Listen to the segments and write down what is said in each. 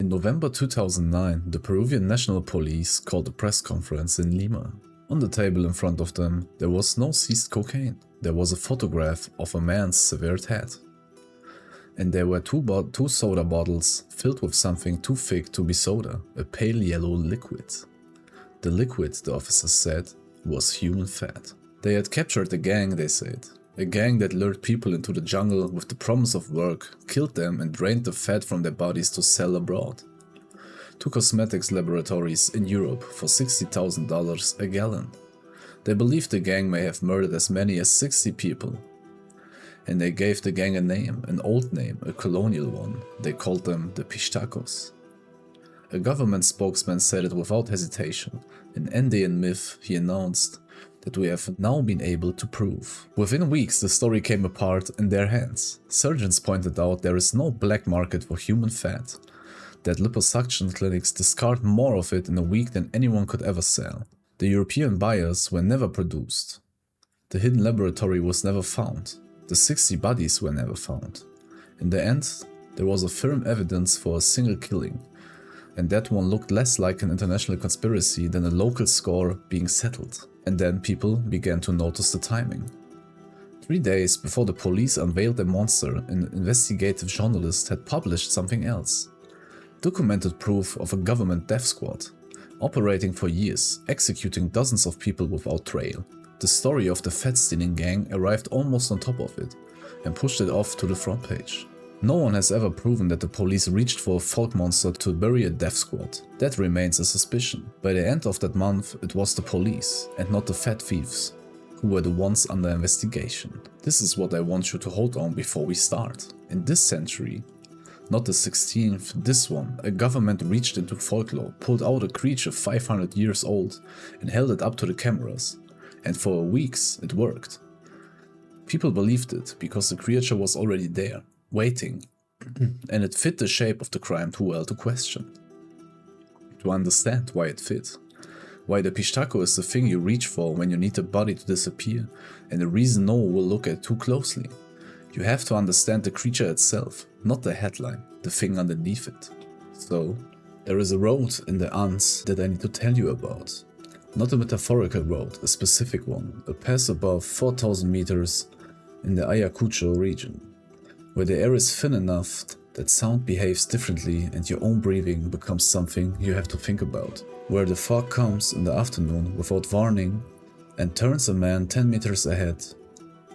In November 2009, the Peruvian National Police called a press conference in Lima. On the table in front of them, there was no seized cocaine. There was a photograph of a man's severed head. And there were two soda bottles filled with something too thick to be soda, a pale yellow liquid. The liquid, the officers said, was human fat. They had captured a gang, they said. A gang that lured people into the jungle with the promise of work, killed them and drained the fat from their bodies to sell abroad. To cosmetics laboratories in Europe for $60,000 a gallon. They believed the gang may have murdered as many as 60 people. And they gave the gang a name, an old name, a colonial one. They called them the Pishtacos. A government spokesman said it without hesitation. In Andean myth, he announced that we have now been able to prove. Within weeks, the story came apart in their hands. Surgeons pointed out there is no black market for human fat, that liposuction clinics discard more of it in a week than anyone could ever sell. The European buyers were never produced. The hidden laboratory was never found. The 60 bodies were never found. In the end, there was a firm evidence for a single killing, and that one looked less like an international conspiracy than a local score being settled. And then people began to notice the timing. 3 days before the police unveiled the monster, an investigative journalist had published something else. Documented proof of a government death squad, operating for years, executing dozens of people without trail. The story of the fat-stealing gang arrived almost on top of it, and pushed it off to the front page. No one has ever proven that the police reached for a folk monster to bury a death squad. That remains a suspicion. By the end of that month, it was the police, and not the fat thieves, who were the ones under investigation. This is what I want you to hold on before we start. In this century, not the 16th, this one, a government reached into folklore, pulled out a creature 500 years old, and held it up to the cameras. And for weeks, it worked. People believed it, because the creature was already there, waiting, and it fit the shape of the crime too well to question. To understand why it fit. Why the Pishtaco is the thing you reach for when you need a body to disappear, and the reason no one will look at too closely. You have to understand the creature itself, not the headline, the thing underneath it. So, there is a road in the Andes that I need to tell you about. Not a metaphorical road, a specific one, a pass above 4,000 meters in the Ayacucho region, where the air is thin enough that sound behaves differently and your own breathing becomes something you have to think about. Where the fog comes in the afternoon without warning and turns a man 10 meters ahead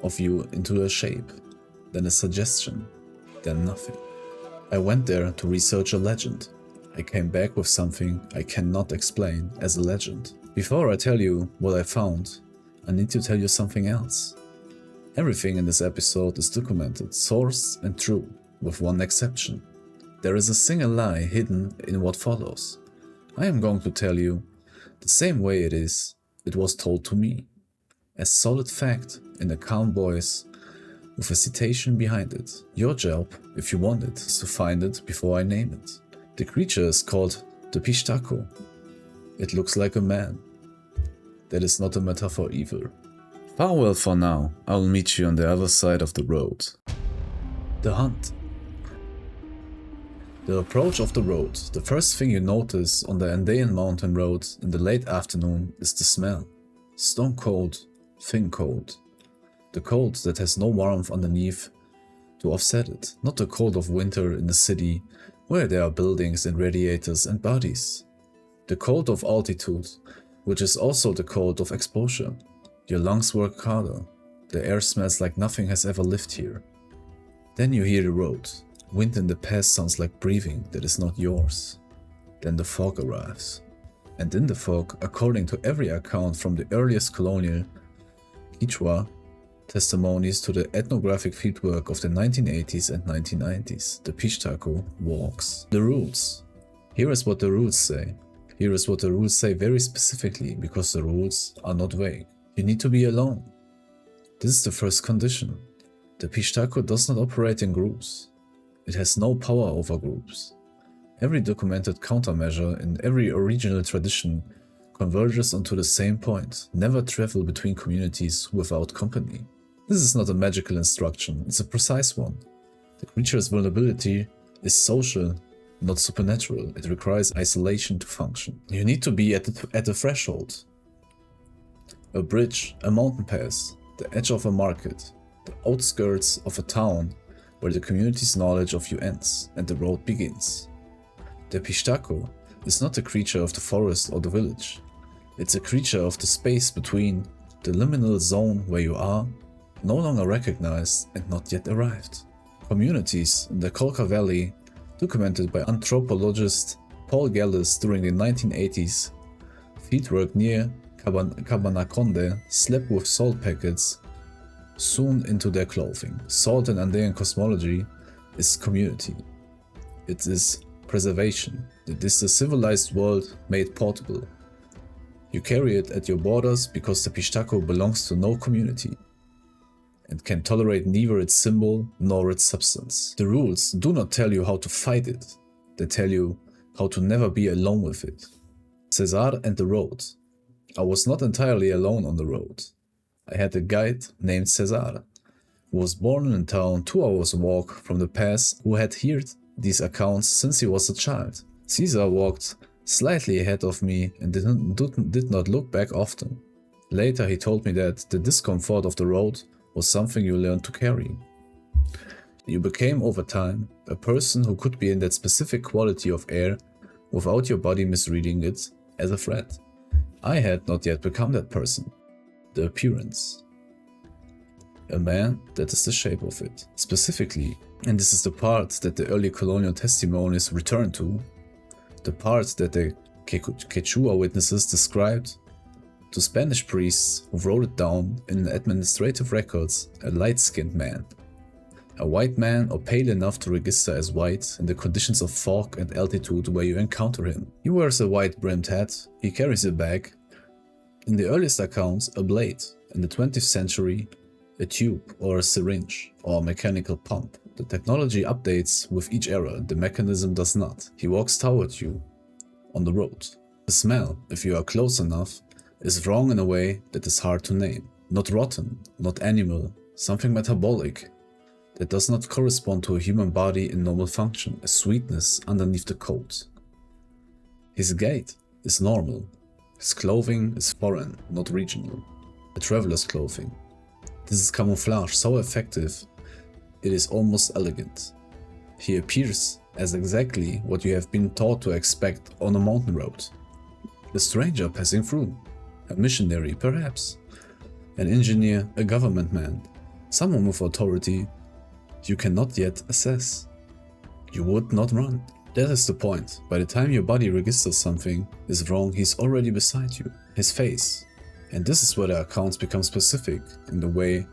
of you into a shape, then a suggestion, then nothing. I went there to research a legend. I came back with something I cannot explain as a legend. Before I tell you what I found, I need to tell you something else. Everything in this episode is documented, sourced and true, with one exception. There is a single lie hidden in what follows. I am going to tell you the same way it was told to me. As solid fact, in a calm voice, with a citation behind it. Your job, if you want it, is to find it before I name it. The creature is called the Pishtaco. It looks like a man. That is not a metaphor either. Farewell for now, I will meet you on the other side of the road. The hunt. The approach of the road. The first thing you notice on the Andean mountain road in the late afternoon is the smell. Stone cold, thin cold. The cold that has no warmth underneath to offset it. Not the cold of winter in the city where there are buildings and radiators and bodies. The cold of altitude, which is also the cold of exposure. Your lungs work harder. The air smells like nothing has ever lived here. Then you hear the road. Wind in the past sounds like breathing that is not yours. Then the fog arrives. And in the fog, according to every account from the earliest colonial Quechua testimonies to the ethnographic fieldwork of the 1980s and 1990s, the Pishtaco walks. The rules. Here is what the rules say. Here is what the rules say very specifically, because the rules are not vague. You need to be alone. This is the first condition. The Pishtaco does not operate in groups. It has no power over groups. Every documented countermeasure in every original tradition converges onto the same point: never travel between communities without company. This is not a magical instruction, it's a precise one. The creature's vulnerability is social, not supernatural. It requires isolation to function. You need to be at the threshold. A bridge, a mountain pass, the edge of a market, the outskirts of a town where the community's knowledge of you ends and the road begins. The Pishtaco is not a creature of the forest or the village. It's a creature of the space between the liminal zone where you are, no longer recognized and not yet arrived. Communities in the Colca Valley, documented by anthropologist Paul Gallis during the 1980s, fieldwork near Cabanaconde slept with salt packets sewn into their clothing. Salt in Andean cosmology is community. It is preservation. It is the civilized world made portable. You carry it at your borders because the Pishtaco belongs to no community and can tolerate neither its symbol nor its substance. The rules do not tell you how to fight it, they tell you how to never be alone with it. Cesar and the road. I was not entirely alone on the road. I had a guide named Cesar, who was born in a town 2 hours walk from the pass, who had heard these accounts since he was a child. Cesar walked slightly ahead of me and did not look back often. Later he told me that the discomfort of the road was something you learned to carry. You became over time a person who could be in that specific quality of air without your body misreading it as a threat. I had not yet become that person. The appearance. A man that is the shape of it. Specifically, and this is the part that the early colonial testimonies return to, the part that the Quechua witnesses described to Spanish priests who wrote it down in administrative records, a light-skinned man. A white man or pale enough to register as white in the conditions of fog and altitude where you encounter him. He wears a white-brimmed hat, he carries a bag. In the earliest accounts, a blade. In the 20th century, a tube or a syringe or a mechanical pump. The technology updates with each era, the mechanism does not. He walks toward you on the road. The smell, if you are close enough, is wrong in a way that is hard to name. Not rotten, not animal, something metabolic that does not correspond to a human body in normal function, a sweetness underneath the coat. His gait is normal. His clothing is foreign, not regional. A traveler's clothing. This is camouflage so effective, it is almost elegant. He appears as exactly what you have been taught to expect on a mountain road. A stranger passing through. A missionary, perhaps. An engineer, a government man. Someone with authority you cannot yet assess. You would not run. That is the point. By the time your body registers something is wrong, he's already beside you. His face. And this is where the accounts become specific in the way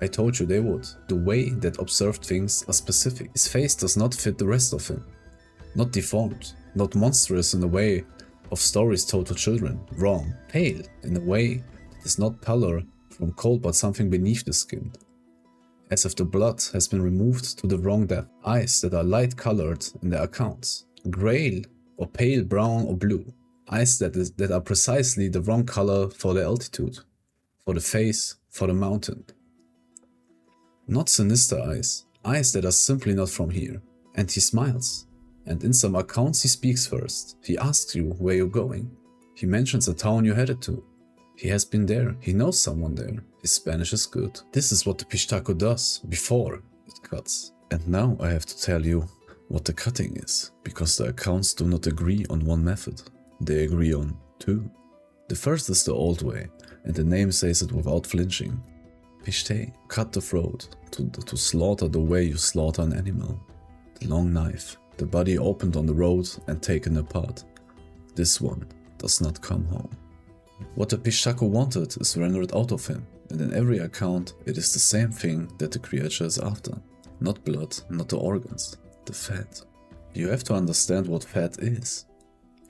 I told you they would. The way that observed things are specific. His face does not fit the rest of him. Not deformed. Not monstrous in the way of stories told to children. Wrong. Pale in a way that is not pallor from cold but something beneath the skin. As if the blood has been removed to the wrong depth. Eyes that are light colored in their accounts. Gray or pale brown or blue. Eyes that are precisely the wrong color for the altitude, for the face, for the mountain. Not sinister eyes, eyes that are simply not from here. And he smiles. And in some accounts he speaks first. He asks you where you're going. He mentions a town you're headed to. He has been there, he knows someone there. His Spanish is good. This is what the Pishtaco does before it cuts. And now I have to tell you what the cutting is, because the accounts do not agree on one method. They agree on two. The first is the old way, and the name says it without flinching. Pishte, cut the throat, to slaughter the way you slaughter an animal. The long knife, the body opened on the road and taken apart. This one does not come home. What the Pishtaco wanted is rendered out of him, and in every account it is the same thing that the creature is after. Not blood, not the organs, the fat. You have to understand what fat is.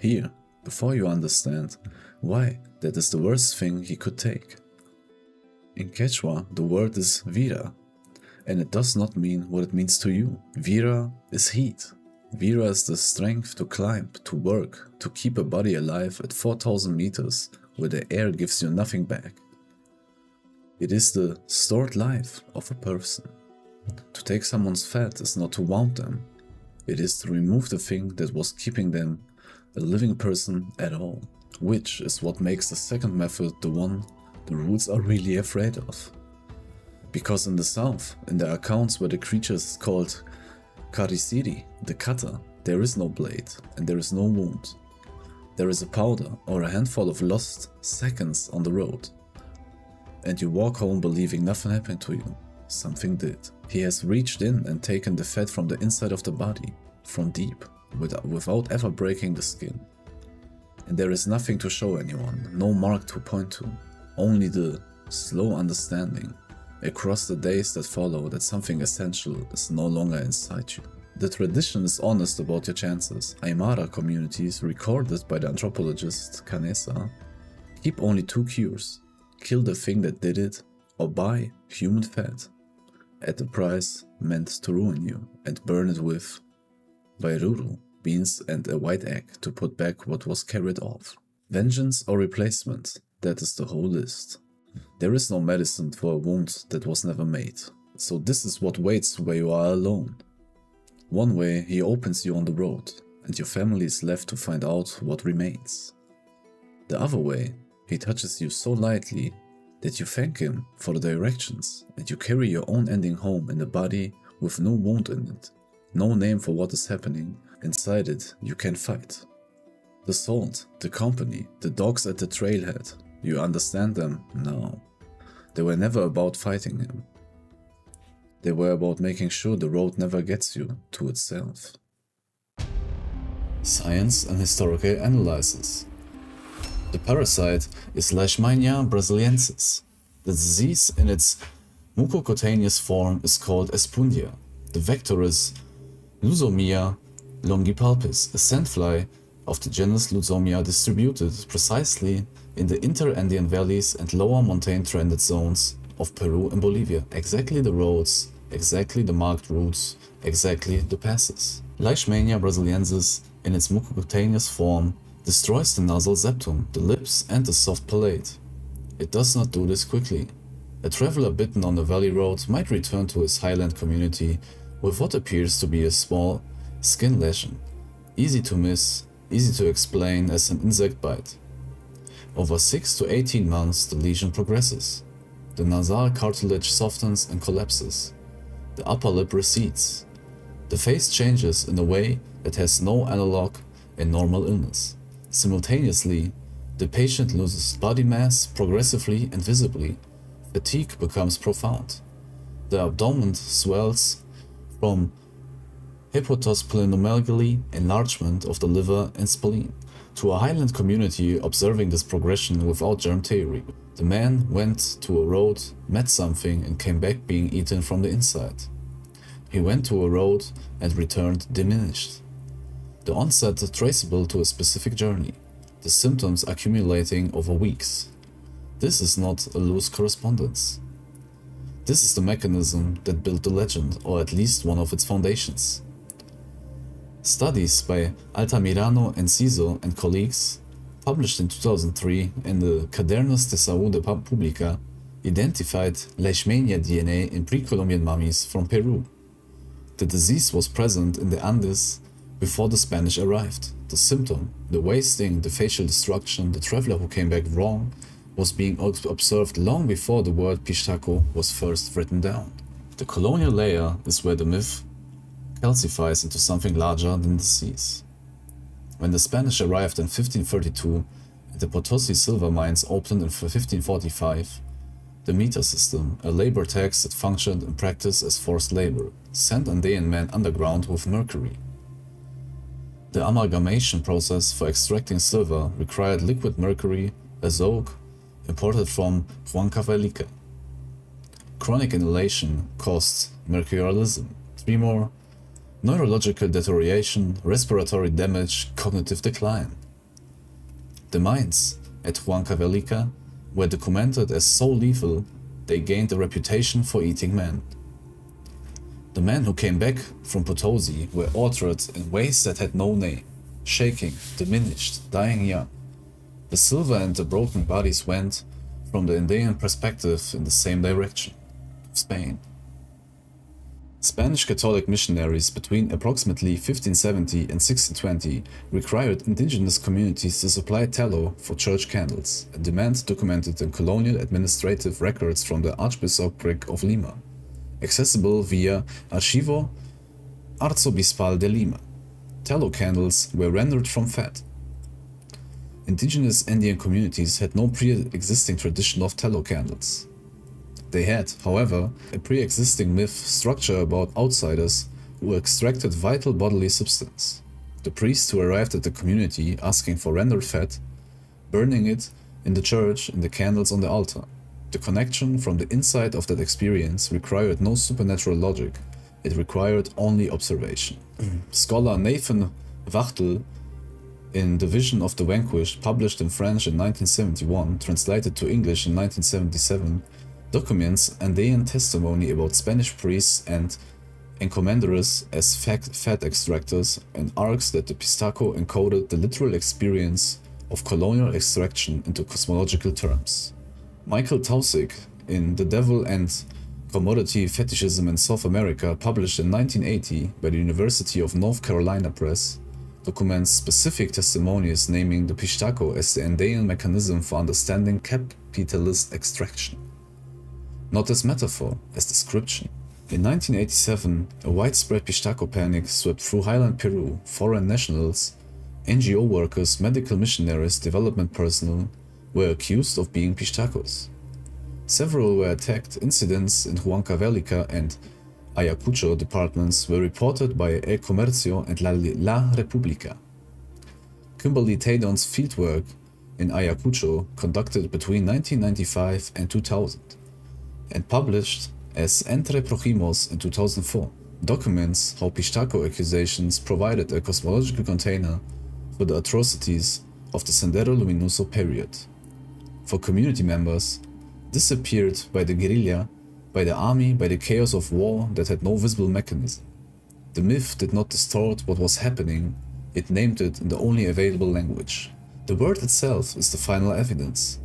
Here, before you understand why that is the worst thing he could take. In Quechua, the word is vira, and it does not mean what it means to you. Vira is heat. Vira is the strength to climb, to work, to keep a body alive at 4,000 meters where the air gives you nothing back. It is the stored life of a person. To take someone's fat is not to wound them, It is to remove the thing that was keeping them a living person at all, which is what makes the second method the one the roots are really afraid of. Because in the south, in the accounts where the creature is called Karisiri, the cutter, there is no blade and there is no wound. There is a powder or a handful of lost seconds on the road. And you walk home believing nothing happened to you. Something did. He has reached in and taken the fat from the inside of the body, from deep, without ever breaking the skin. And there is nothing to show anyone, no mark to point to, only the slow understanding across the days that follow that something essential is no longer inside you. The tradition is honest about your chances. Aymara communities, recorded by the anthropologist Canessa, keep only two cures: kill the thing that did it, or buy human fat at a price meant to ruin you, and burn it with bairuru, beans and a white egg to put back what was carried off. Vengeance or replacement, that is the whole list. There is no medicine for a wound that was never made, so this is what waits where you are alone. One way he opens you on the road, and your family is left to find out what remains. The other way, he touches you so lightly that you thank him for the directions, and you carry your own ending home in a body with no wound in it, no name for what is happening. Inside it, you can fight. The salt, the company, the dogs at the trailhead, you understand them now. They were never about fighting him. They were about making sure the road never gets you to itself. Science and historical analysis. The parasite is Leishmania brasiliensis. The disease in its mucocutaneous form is called espundia. The vector is Lusomia longipalpis, a sandfly of the genus Lusomia distributed precisely in the inter-Andean valleys and lower montane-trended zones of Peru and Bolivia. Exactly the roads, exactly the marked routes, exactly the passes. Leishmania brasiliensis, in its mucocutaneous form, destroys the nasal septum, the lips and the soft palate. It does not do this quickly. A traveler bitten on a valley road might return to his highland community with what appears to be a small skin lesion, easy to miss, easy to explain as an insect bite. Over 6 to 18 months the lesion progresses. The nasal cartilage softens and collapses. The upper lip recedes. The face changes in a way that has no analog in normal illness. Simultaneously, the patient loses body mass progressively and visibly. Fatigue becomes profound. The abdomen swells from hepatosplenomegaly, enlargement of the liver and spleen. To a highland community observing this progression without germ theory, the man went to a road, met something and came back being eaten from the inside. He went to a road and returned diminished. The onset traceable to a specific journey, the symptoms accumulating over weeks. This is not a loose correspondence. This is the mechanism that built the legend, or at least one of its foundations. Studies by Altamirano, Enciso and colleagues, published in 2003 in the Cadernos de Saúde Pública, identified Leishmania DNA in pre-Columbian mummies from Peru. The disease was present in the Andes before the Spanish arrived. The symptom, the wasting, the facial destruction, the traveler who came back wrong, was being observed long before the word Pishtaco was first written down. The colonial layer is where the myth calcifies into something larger than disease. When the Spanish arrived in 1532 and the Potosi silver mines opened in 1545, the meter system, a labor tax that functioned in practice as forced labor, sent Andean men underground with mercury. The amalgamation process for extracting silver required liquid mercury, azogue, imported from Huancavelica. Chronic inhalation caused mercurialism, tremor, neurological deterioration, respiratory damage, cognitive decline. The mines at Huancavelica were documented as so lethal they gained a reputation for eating men. The men who came back from Potosi were altered in ways that had no name, shaking, diminished, dying young. The silver and the broken bodies went, from the Andean perspective, in the same direction, Spain. Spanish Catholic missionaries between approximately 1570 and 1620 required indigenous communities to supply tallow for church candles, a demand documented in colonial administrative records from the Archbishopric of Lima, accessible via Archivo Arzobispal de Lima. Tallow candles were rendered from fat. Indigenous Andean communities had no pre-existing tradition of tallow candles. They had, however, a pre-existing myth structure about outsiders who extracted vital bodily substance. The priest who arrived at the community asking for rendered fat, burning it in the church and the candles on the altar. The connection from the inside of that experience required no supernatural logic, it required only observation. Scholar Nathan Wachtel, in The Vision of the Vanquished, published in French in 1971, translated to English in 1977, documents Andean testimony about Spanish priests and encomenders as fat extractors and argues that the Pishtaco encoded the literal experience of colonial extraction into cosmological terms. Michael Taussig, in The Devil and Commodity Fetishism in South America, published in 1980 by the University of North Carolina Press, documents specific testimonies naming the Pishtaco as the Andean mechanism for understanding capitalist extraction. Not as metaphor, as description. In 1987, a widespread Pishtaco panic swept through highland Peru. Foreign nationals, NGO workers, medical missionaries, development personnel were accused of being Pishtacos. Several were attacked. Incidents in Huancavelica and Ayacucho departments were reported by El Comercio and La República. Kimberly Taydon's fieldwork in Ayacucho, conducted between 1995 and 2000, and published as Entre Prójimos in 2004, documents how Pishtaco accusations provided a cosmological container for the atrocities of the Sendero Luminoso period. For community members, disappeared by the guerrilla, by the army, by the chaos of war that had no visible mechanism. The myth did not distort what was happening, it named it in the only available language. The word itself is the final evidence.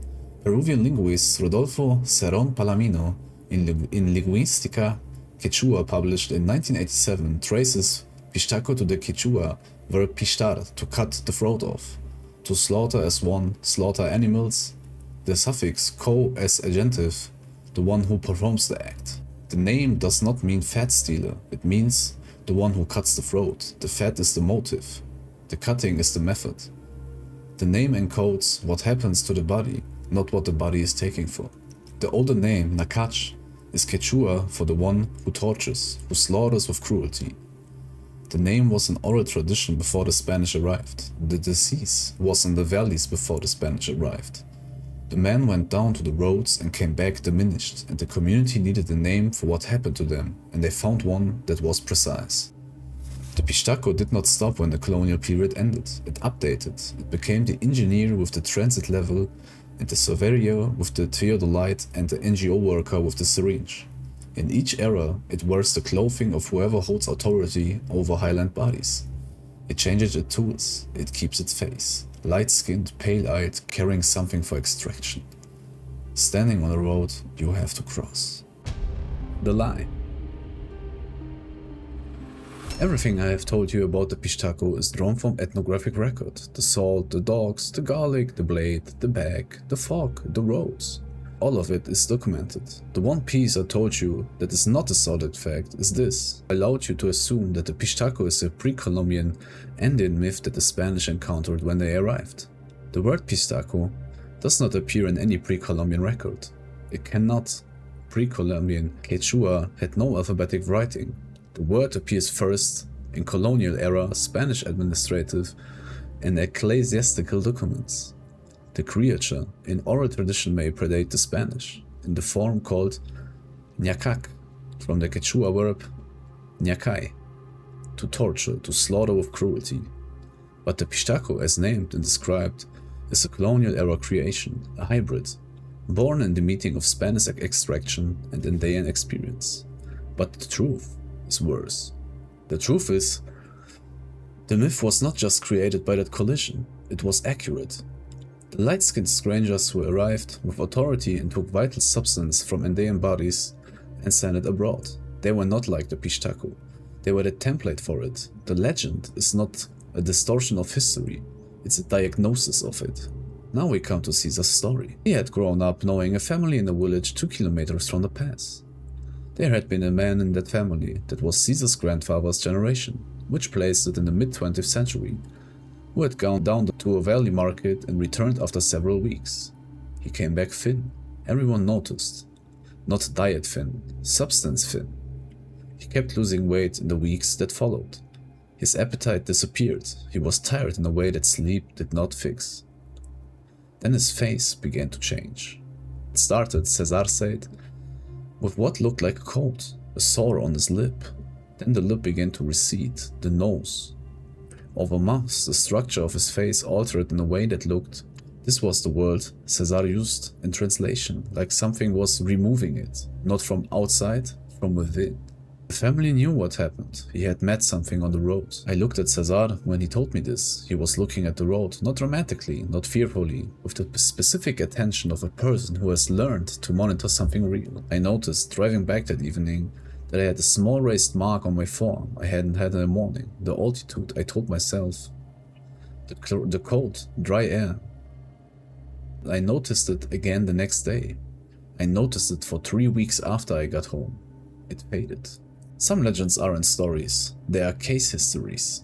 Peruvian linguist Rodolfo Cerón Palomino in Lingüística Quechua, published in 1987, traces Pishtaco to the Quechua verb pishtar, to cut the throat off, to slaughter as one, slaughter animals, the suffix co as agentive, the one who performs the act. The name does not mean fat stealer, it means the one who cuts the throat. The fat is the motive, the cutting is the method. The name encodes what happens to the body, not what the body is taking for. The older name, Nakach, is Quechua for the one who tortures, who slaughters with cruelty. The name was an oral tradition before the Spanish arrived. The disease was in the valleys before the Spanish arrived. The men went down to the roads and came back diminished, and the community needed a name for what happened to them, and they found one that was precise. The Pishtaco did not stop when the colonial period ended. It updated. It became the engineer with the transit level, and the surveyor with the theodolite, and the NGO worker with the syringe. In each era, it wears the clothing of whoever holds authority over highland bodies. It changes its tools, it keeps its face, light-skinned, pale-eyed, carrying something for extraction. Standing on a road you have to cross. The lie. Everything I have told you about the Pishtaco is drawn from ethnographic record. The salt, the dogs, the garlic, the blade, the bag, the fork, the roads. All of it is documented. The one piece I told you that is not a solid fact is this. I allowed you to assume that the Pishtaco is a pre-Columbian Andean myth that the Spanish encountered when they arrived. The word Pishtaco does not appear in any pre-Columbian record. It cannot. Pre-Columbian Quechua had no alphabetic writing. The word appears first in colonial era Spanish administrative and ecclesiastical documents. The creature in oral tradition may predate the Spanish, in the form called ñacac, from the Quechua verb ñacay, to torture, to slaughter with cruelty. But the Pishtaco, as named and described, is a colonial era creation, a hybrid, born in the meeting of Spanish extraction and Andean experience. But the truth is worse. The truth is, the myth was not just created by that collision, it was accurate. The light-skinned strangers who arrived with authority and took vital substance from Andean bodies and sent it abroad. They were not like the Pishtaco. They were the template for it. The legend is not a distortion of history, it's a diagnosis of it. Now we come to Caesar's story. He had grown up knowing a family in a village 2 kilometers from the pass. There had been a man in that family that was Caesar's grandfather's generation, which placed it in the mid-20th century, who had gone down to a valley market and returned after several weeks. He came back thin. Everyone noticed. Not diet thin, substance thin. He kept losing weight in the weeks that followed. His appetite disappeared. He was tired in a way that sleep did not fix. Then his face began to change. It started, Cesar said, with what looked like a cold, a sore on his lip. Then the lip began to recede, the nose. Over months, the structure of his face altered in a way that looked, this was the word Cesar used in translation, like something was removing it, not from outside, from within. The family knew what happened. He had met something on the road. I looked at Cesar when he told me this. He was looking at the road, not dramatically, not fearfully, with the specific attention of a person who has learned to monitor something real. I noticed, driving back that evening, that I had a small raised mark on my forearm I hadn't had in the morning. The altitude, I told myself. The cold, dry air. I noticed it again the next day. I noticed it for 3 weeks after I got home. It faded. Some legends aren't stories, they are case histories.